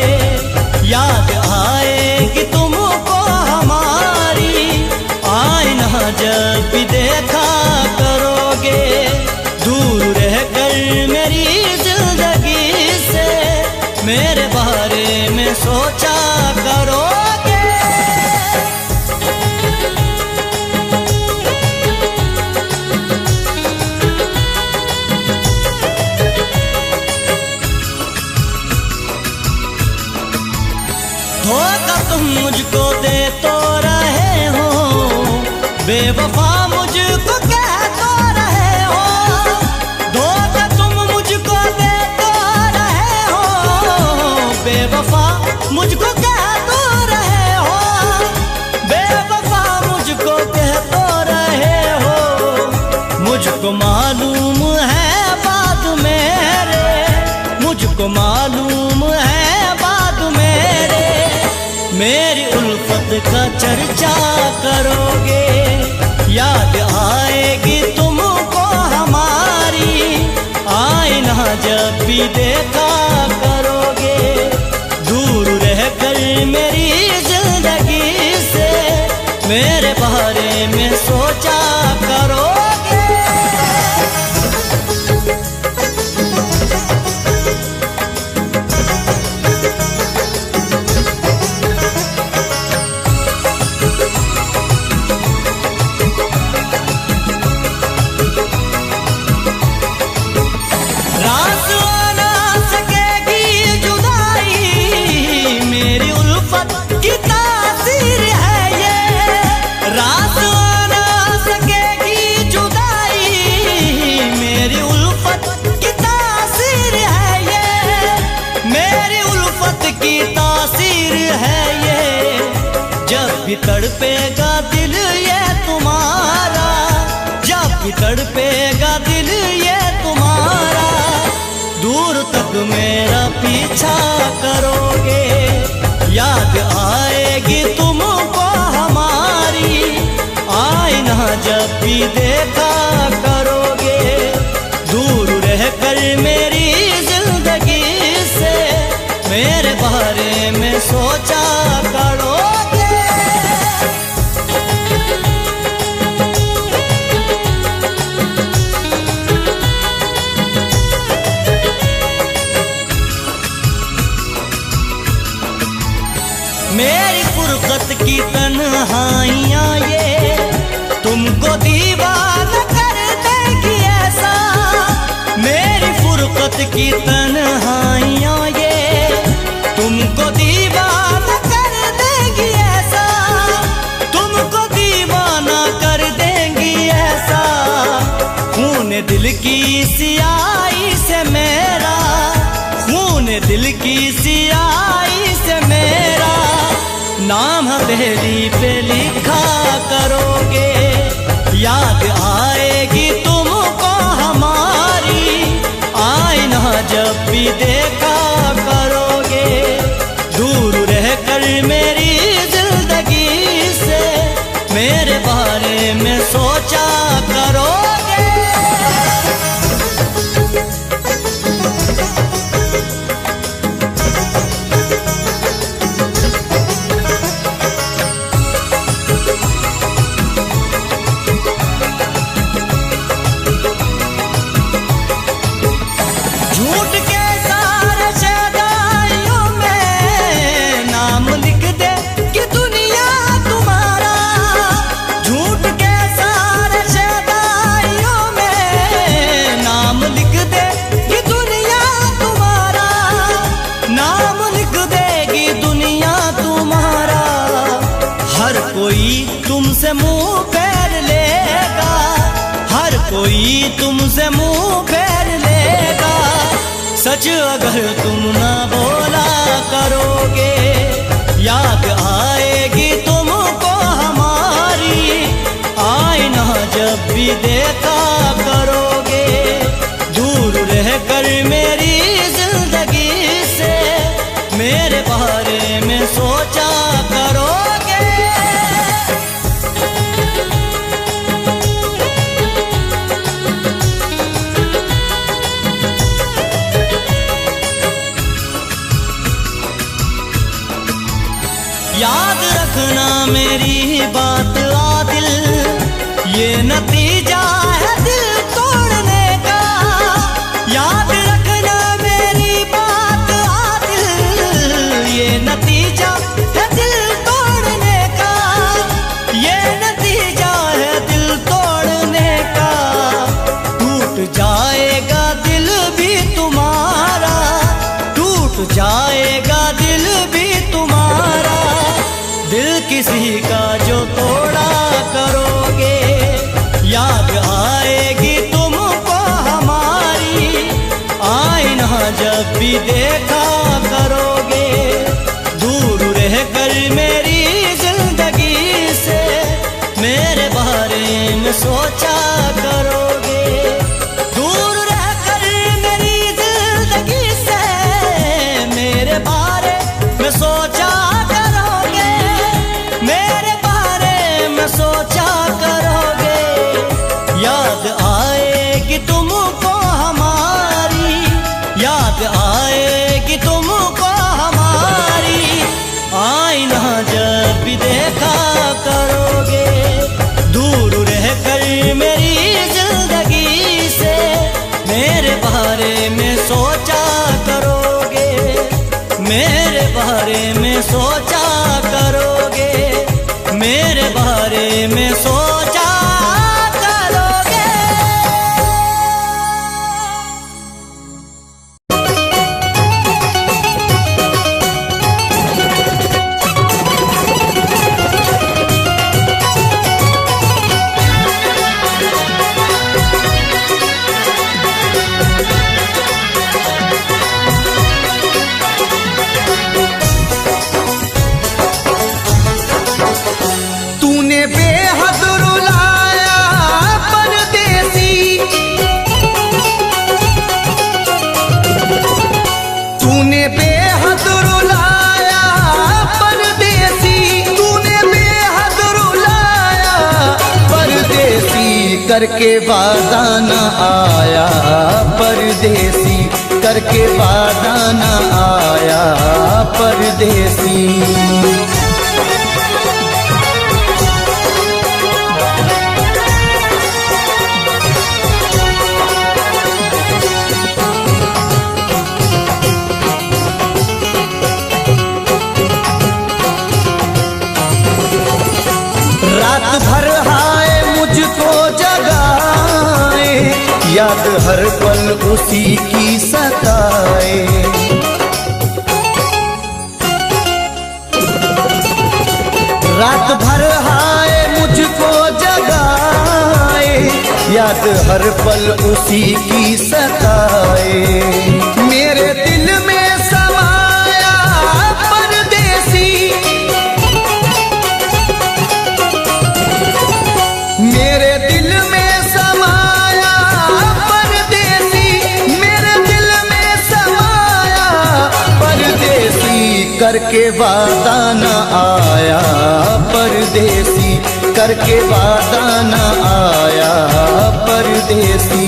याद आएगी तुमको हमारी, आईना जब भी देखा करोगे। दूर रहकर मेरी जिंदगी से मेरे बारे में सोचा करोगे। धोखा तुम मुझको दे तो रहे हो, बेवफा मुझको कह तो रहे हो। धोखा तुम मुझको दे तो रहे हो, बेवफा मुझको कह तो रहे हो। बेवफा मुझको कह तो रहे हो। मुझको मालूम है बात मेरे, मुझको मालूम है बात मेरे। मेरी उल्फत का चर्चा करोगे। याद आएगी तुमको हमारी, आईना जब भी देखा करोगे। दूर रहकर मेरी जिंदगी से मेरे बारे में सोचा करोगे। भी तड़पेगा दिल ये तुम्हारा, जब भी तड़पेगा दिल ये तुम्हारा। दूर तक मेरा पीछा करोगे। याद आएगी तुमको हमारी, आईना जब भी देखा करोगे। दूर रहकर मेरी जिंदगी से मेरे बारे में सोचा करोगे। मेरी फुरकत की तन्हाइयाँ ये तुमको दीवाना कर देगी ऐसा। मेरी फुरकत की तन्हाइयाँ ये तुमको दीवाना कर देगी ऐसा। तुमको दीवाना कर देंगी ऐसा। खून दिल की सियाही से मेरा, खून दिल की सियाही से मेरा नाम हथेली पे लिखा करोगे। याद आएगी तुमको हमारी, आईना जब भी देखा करोगे। दूर रहकर मेरी जिंदगी से मेरे बारे में सोचा करोगे। तुमसे मुंह फेर लेगा, हर कोई तुमसे मुंह फेर लेगा। सच अगर तुम ना बोला करोगे, याद आएगी तुमको हमारी, आईना जब भी देखा करोगे। दूर रहकर मेरी जिंदगी से मेरे बारे में सोचा करोगे। मेरी बात आदिल, ये नतीजा है दिल तोड़ने का। याद रखना मेरी बात आदिल, ये नतीजा है दिल तोड़ने का। ये नतीजा है दिल तोड़ने का। टूट जाएगा दिल भी तुम्हारा, टूट जाएगा दिल भी तुम्हारा। दिल किसी का जो तोड़ा करोगे, याद आएगी तुमको हमारी। आईना जब भी देखा करोगे, दूर रहकर मेरी जिंदगी से मेरे बारे में सोचा करोगे। दूर रहकर मेरी जिंदगी से मेरे बारे में सोचा करोगे, मेरे बारे में सोचा करोगे। याद आएगी तुमको हमारी, याद आएगी तुमको हमारी। आईना जब भी देखा करोगे, दूर रहकर मेरी जिंदगी से मेरे बारे में सोचा करोगे, मेरे बारे में सोचा करोगे, मेरे बारे में सोचा करोगे। तूने बेहद रुलाया परदेसी, तूने बेहद रुलाया परदेसी, तूने बेहद रुलाया परदेसी। करके वादा न आया परदेसी, करके वादा न आया परदेसी। रात भर हाय मुझको जगाए, याद हर पल उसी की सताए। रात भर हाय मुझको जगाए, याद हर पल उसी की सताए। मेरे दिल में समाया परदेसी, मेरे दिल में समाया परदेसी, मेरे दिल में समाया परदेसी। करके वादा न आया परदेसी, करके वादा न आया परदेसी।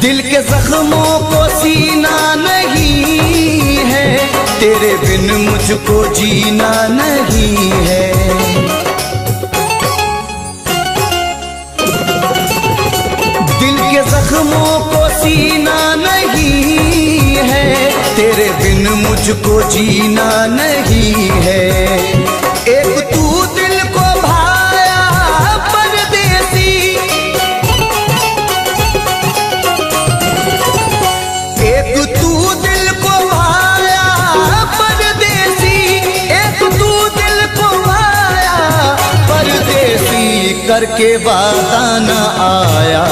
दिल के जख्मों को सीना नहीं है, तेरे बिन मुझको जीना नहीं है। दिल के जख्मों को सीना नहीं है, तेरे बिन मुझको जीना नहीं है। एक तू दिल को भाया परदेसी, एक तू दिल को भाया परदेसी, एक तू दिल को भाया परदेसी। करके वादा न आया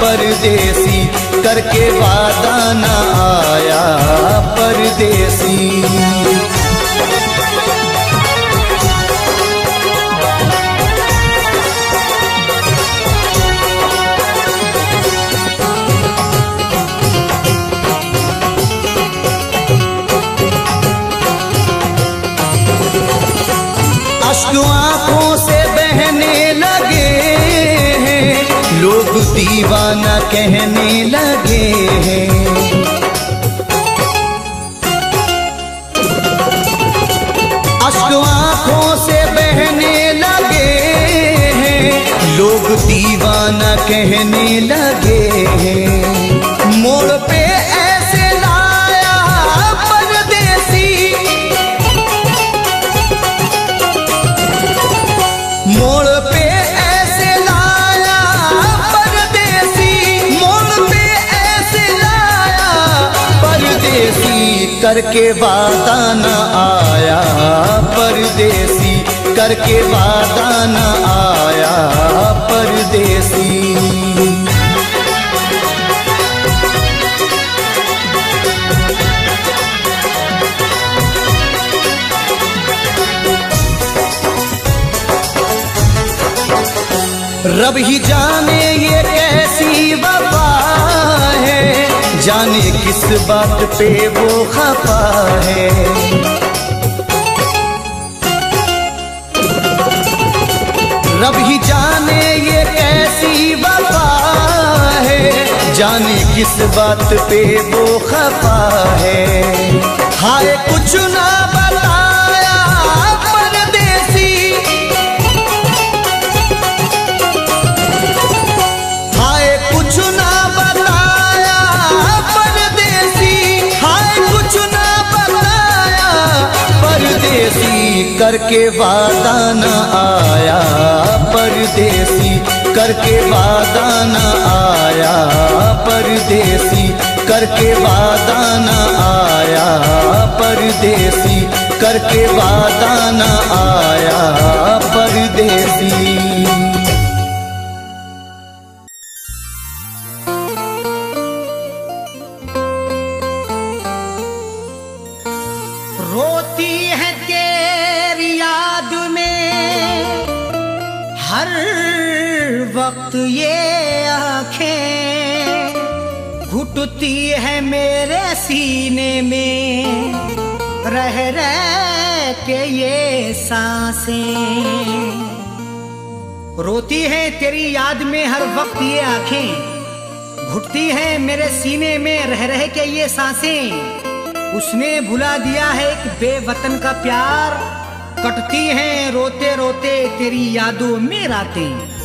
परदेसी, करके वादा न आया परदेसी। अश्क आंखों से बहने लगे, लोग दीवाना कहने लगे हैं। अश्क आंखों से बहने लगे हैं, लोग दीवाना कहने लगे हैं। मोड़ पे ऐसे लाया परदेसी, मोड़ पे ऐसे लाया परदेसी, मोड़ पे ऐसे लाया परदेसी, करके वादा न आया परदेसी, करके वादा न आया परदेसी। रब ही जाने ये कैसी वफा है, जाने किस बात पे वो खफा है। रब ही जाने ये कैसी वफा है, जाने किस बात पे वो खफा है। हाय कुछ ना बताया परदेसी, हाय कुछ ना बताया परदेसी, हाय कुछ ना बताया परदेसी, करके वादा न आया परदेसी, करके वादा न आया परदेसी, करके वादा न आया परदेसी, करके वादा न आया परदेसी। रोती है तेरी याद में हर वक्त ये आँखें, घुटती है मेरे सीने में रह रह के ये सांसें। रोती है तेरी याद में हर वक्त ये आँखें, घुटती है मेरे सीने में रह रह के ये सांसें। उसने भुला दिया है एक बेवतन का प्यार, कटती हैं रोते रोते तेरी यादों में रातें।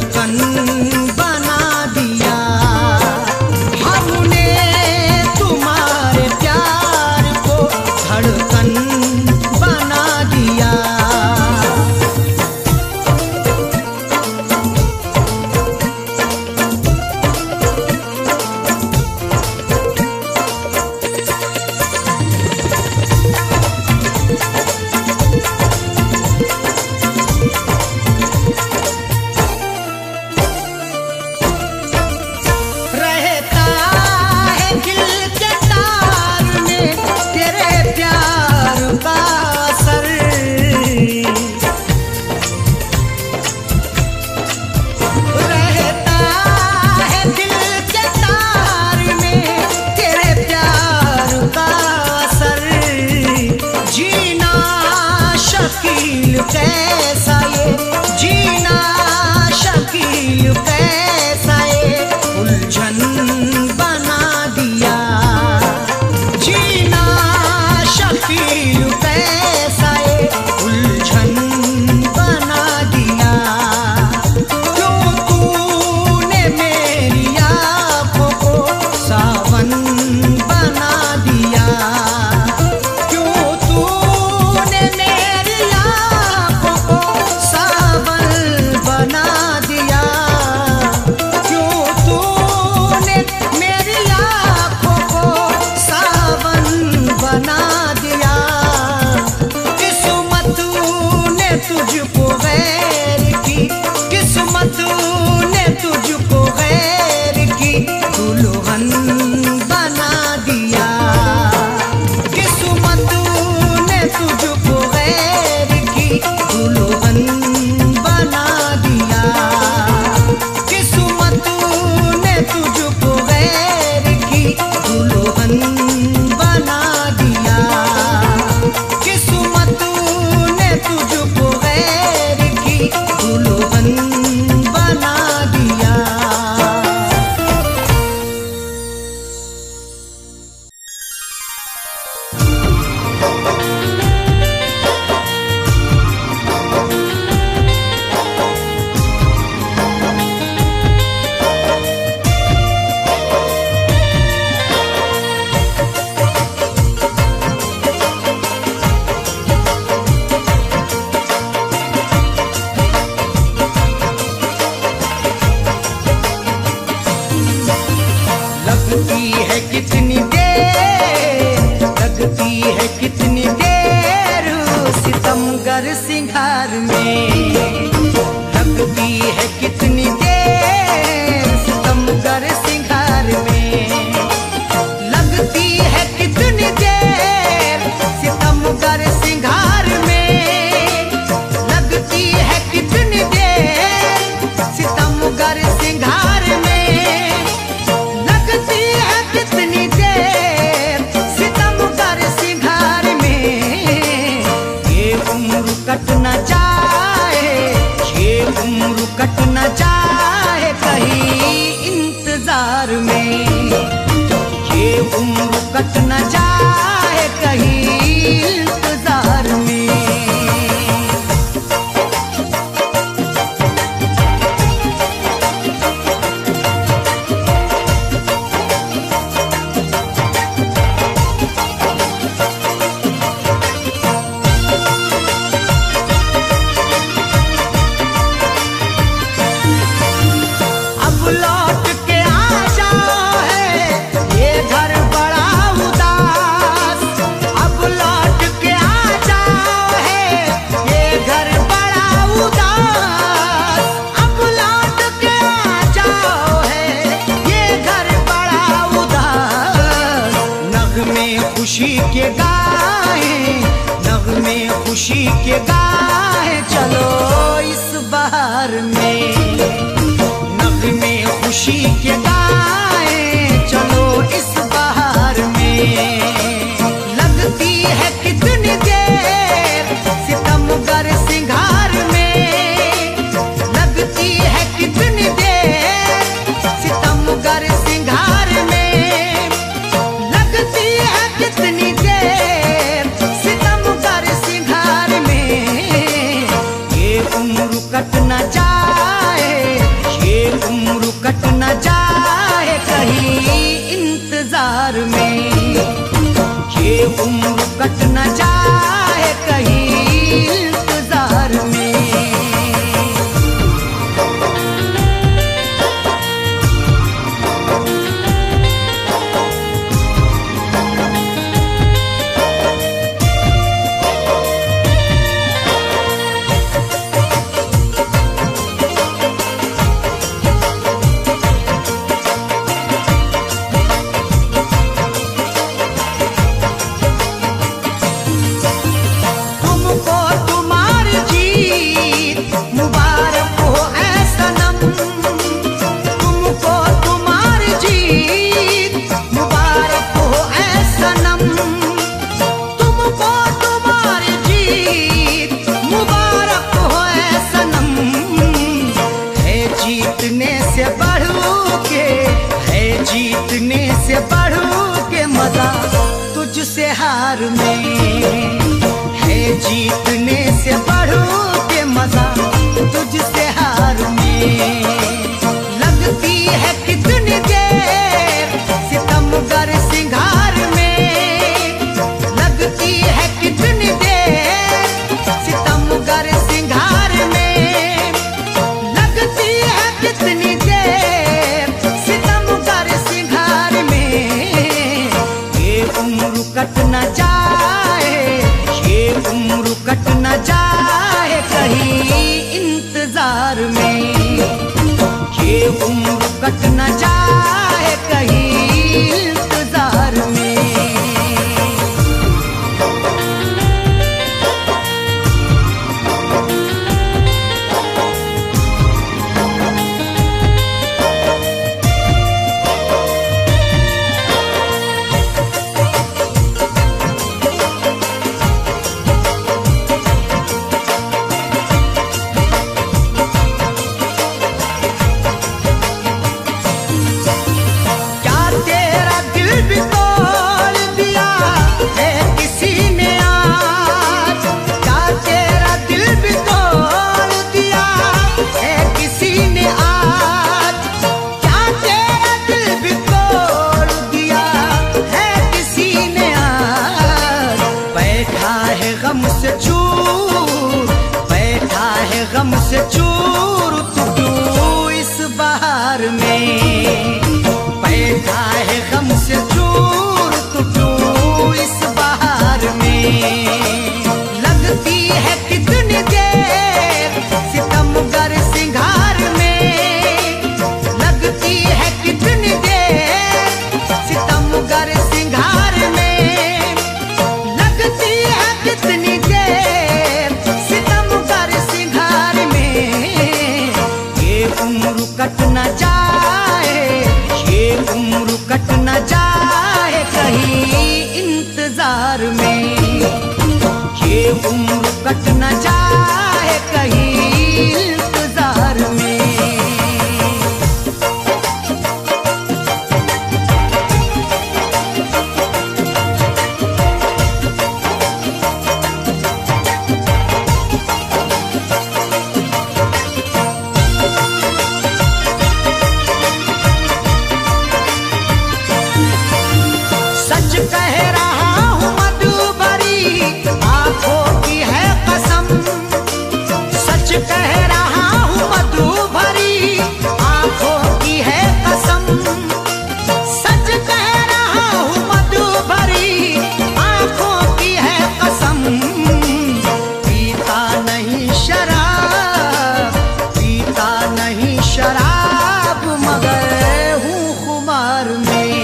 धड़कन बना दिया। हमने तुम्हारे प्यार को धड़कन बना दिया। रहता है दिल के तार में तेरे प्यार का असर। रहता है दिल के तार में तेरे प्यार का असर। जीना शकील कैसा ये, जीना शकील कैसा ये उलझन बना दिया। जीना शकील कैसा ये उलझन बना दिया। क्यों तूने मेरी आँखों को सावन बना दिया। क्यों तूने मेरी आँखों को सावन बना दिया। क्यों तूने मेरी आँखों को सावन बना दिया। किस्मत ने तुझको गैर की, किस्मत ने तुझको गैर की दुल्हन बना दिया। किस्मत ने तुझको गैर की दुल्हन बना दिया। किस्मत ने तुझको गैर की दुल्हन बना दिया। किस्मत ने तुझको गैर की दुल्हन बना दिया। लगती है कितनी देर, लगती है कितनी देर सितमगर सिंगार में। लगती है कितनी देर सितमगर सिंगार में। लगती है कितनी देर सितमगर सिंगार में। लगती है कितनी देर सितमगर सिंगार में। लगती है कितनी देर सितमगर सिंगार में। ये उम्र कट न जाए, ये उम्र कट न जाए कहीं इंतजार में। ये उम्र कट न जाए कहीं इंतजार में। अब लौट के आ जाओ है ये घर बड़ा उदास। अब लौट के आ जाओ है ये घर बड़ा उदास। अब लौट के आ जाओ है ये घर बड़ा उदास। नगमे खुशी के गाए, नगमे खुशी के गाए चलो इस बहार में। नगमे खुशी के गाए चलो इस बहार में। लगती है कितनी देर सितमगर सिंगार में। लगती है कितनी देर सितमगर सिंगार में। लगती है कितनी देर सितमगर सिंगार में। ये उम्र कट न जाए, जीतने से बढ़ के, है जीतने से बढ़ के मजा तुझसे हार में, है जीतने से बढ़ के मजा तुझसे हार में। लगती है कितनी देर सितमगर सिंगार में, लगती है कितनी देर सितमगर सिंगार में, लगती है कितनी देर सितमगर सिंगार में। ये उम्र कट न जाए, ये उम्र कट न जाए कहीं इंतजार में, ये उम्र कट न जाए कहीं इंतजार में। गम से चूर तू इस बहार में, बैठा है गम से चूर तू इस बहार में। लगती है कितनी देर सितमगर सिंगार में, लगती है कितनी देर सितमगर सिंगार में, लगती है कितनी देर सितमगर सिंगार में। ये उम्र कट न जाए, ये उम्र कट न जाए कहीं इंतजार में, ये उम्र कट न जाए कहीं इंतजार में। सच कह रहा हूँ मधुबरी आंखों की है कसम, सच कह रहा हूँ मधुबरी आंखों की है कसम, सच कह रहा हूँ मधुबरी आंखों की है कसम। पीता नहीं शराब, पीता नहीं शराब मगर हूँ खुमार में,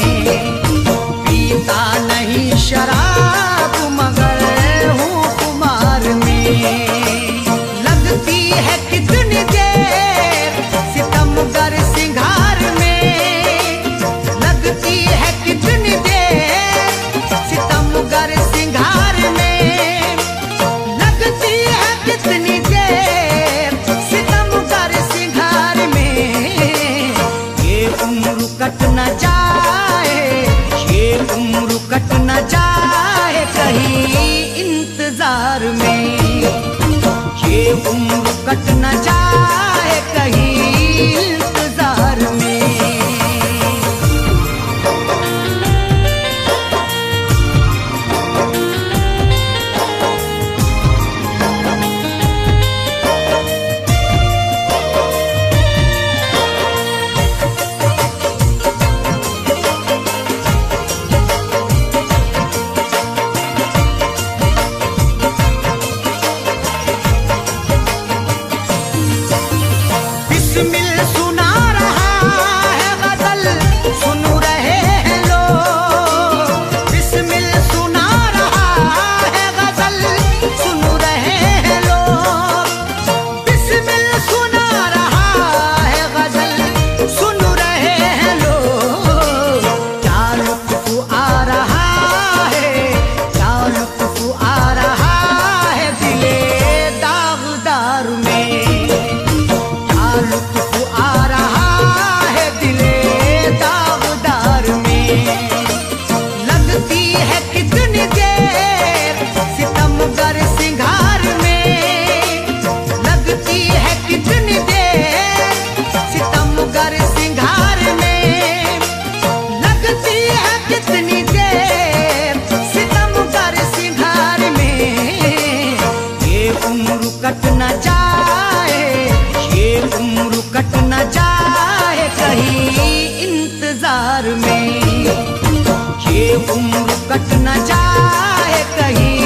पीता नहीं शराब मगर हूँ खुमार में। लगती है कितनी देर सितमगर सिंगार में, लगती है कितनी देर सितमगर सिंगार में, लगती है कितनी देर सितमगर सिंगार में। ये उम्र कट न जाए, ये उम्र कट न जाए कहीं इंतजार में, ये उम्र कट न जाए कहीं इंतजार में। बिस्मिल सुना रहा है गजल, सुन रहे हैं लोग, बिस्मिल सुना रहा है गजल, सुन रहे हैं लोग, बिस्मिल सुना रहा है गजल, सुन रहे हैं लोग। क्या लुत्फ आ रहा है, क्या लुत्फ आ रहा है दिले दागदार में, लुत्फ आ जितनी देर सितम कर सिंगार में, ये उम्र कट न जाए, ये उम्र कट न जाए कहीं इंतजार में, ये उम्र कट न जाए कहीं